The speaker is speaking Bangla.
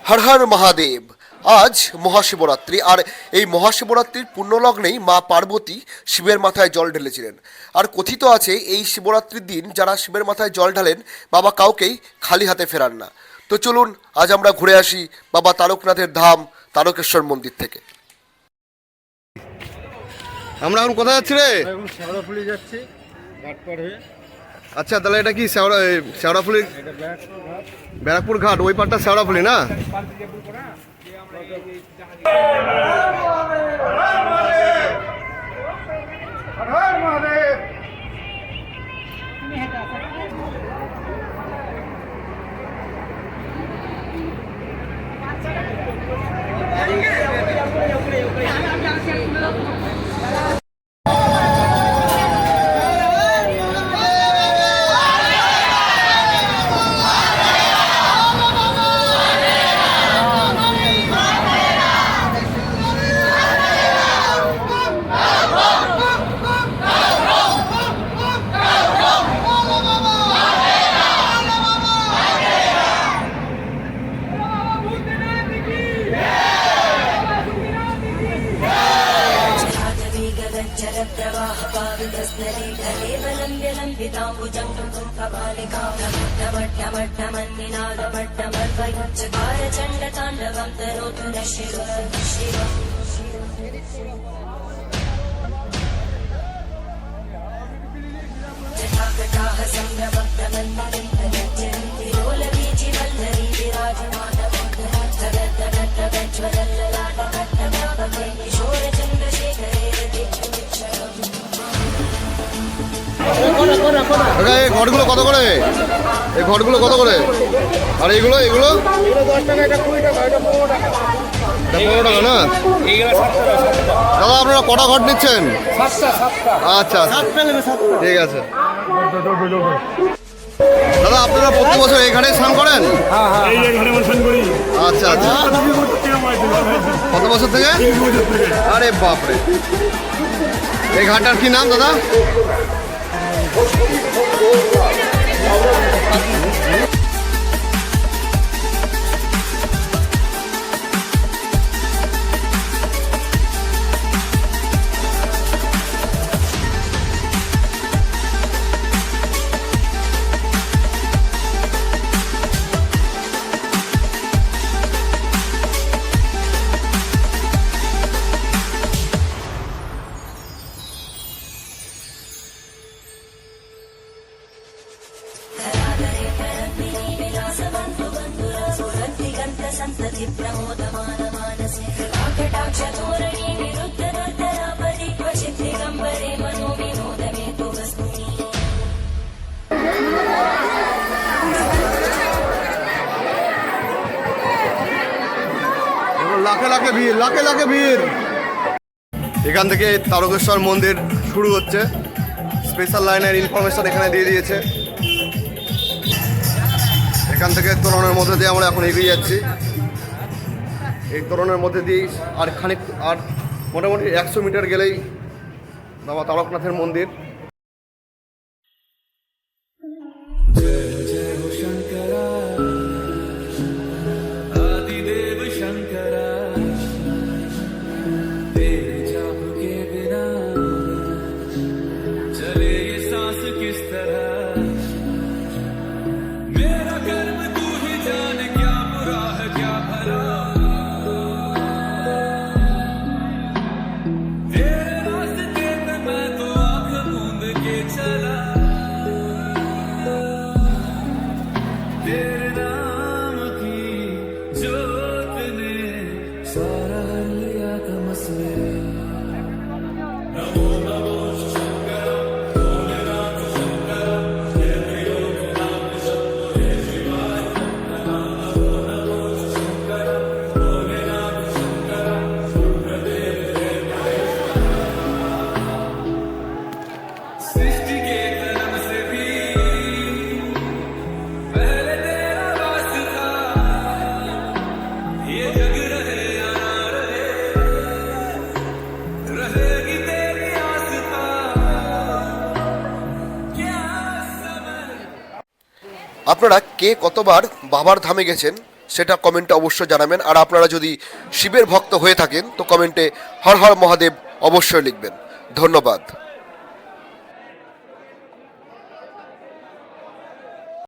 হর হর মহাদেব। আজ মহাশিবরাত্রি, আর এই মহাশিবরাত্রির পুণ্যলগ্নেই মা পার্বতী শিবের মাথায় জল ঢেলেছিলেন। আর কথিত আছে এই শিবরাত্রির দিন যারা শিবের মাথায় জল ঢালেন বাবা কাউকেই খালি হাতে ফেরান না। তো চলুন আজ আমরা ঘুরে আসি বাবা তারকনাথের ধাম তারকেশ্বর মন্দির থেকে। আমরা এখন কোথায় যাচ্ছি রে? এখন শেওড়াফুলি যাচ্ছি ঘাটপাড় হয়ে। আচ্ছা, তাহলে এটা কি শেওড়াফুলি এটা ব্যারাকপুর ঘাট। ব্যারাকপুর ঘাট, ওই পাটটা শেওড়াফুলি না? चण्डताण्डवं तनोतु न शिव शिव जटाकटाः सम्भ्रमप्रमन्मलिन्तनज्जन्ति लोलवीचिवल्लरी विराजमानवं तगद्दगद्दगज्ज्वलल्ललाटकट्टव्यापके किशोरचन्द्रशेखरे रतिक्षुमिक्षरम्। এই ঘটগুলো কত করে? এই ঘটগুলো কত করে? আর এইগুলো এগুলো 10 টাকা, এটা 20 টাকা, এটা 15 টাকা। 15 টাকা না? দাদা আপনারা কটা ঘট নিচ্ছেন? 7টা। আচ্ছা আচ্ছা, ঠিক আছে। দাদা আপনারা প্রতি বছর এখানে স্নান করেন? এই এখানে স্নান করি। আচ্ছা আচ্ছা, কত বছর থেকে? আরে বাপরে, এই ঘাটটার কি নাম দাদা? सन्तति प्रमोदमानमानसे कृपाकटाक्षतोरणी निरुद्धदर्दरापदि क्वचित् दिगम्बरे मनो विनोदमेतु वस्तुनि। লাখে লাখে ভিড়, লাখে লাখে ভিড়। এখান থেকে তারকেশ্বর মন্দির শুরু হচ্ছে। স্পেশাল লাইনের ইনফরমেশন এখানে দিয়ে দিয়েছে। এখান থেকে তোরণের মধ্যে দিয়ে আমরা এখন এগিয়ে যাচ্ছি। এই তোরণের মধ্যে দিয়ে আর মোটামুটি 100 মিটার গেলেই বাবা তারকনাথের মন্দির। আপনারা কে কতবার বাবার ধামে গেছেন সেটা কমেন্টে অবশ্যই জানাবেন। আর আপনারা যদি শিবের ভক্ত হয়ে থাকেন তো কমেন্টে হর হর মহাদেব অবশ্যই লিখবেন। ধন্যবাদ।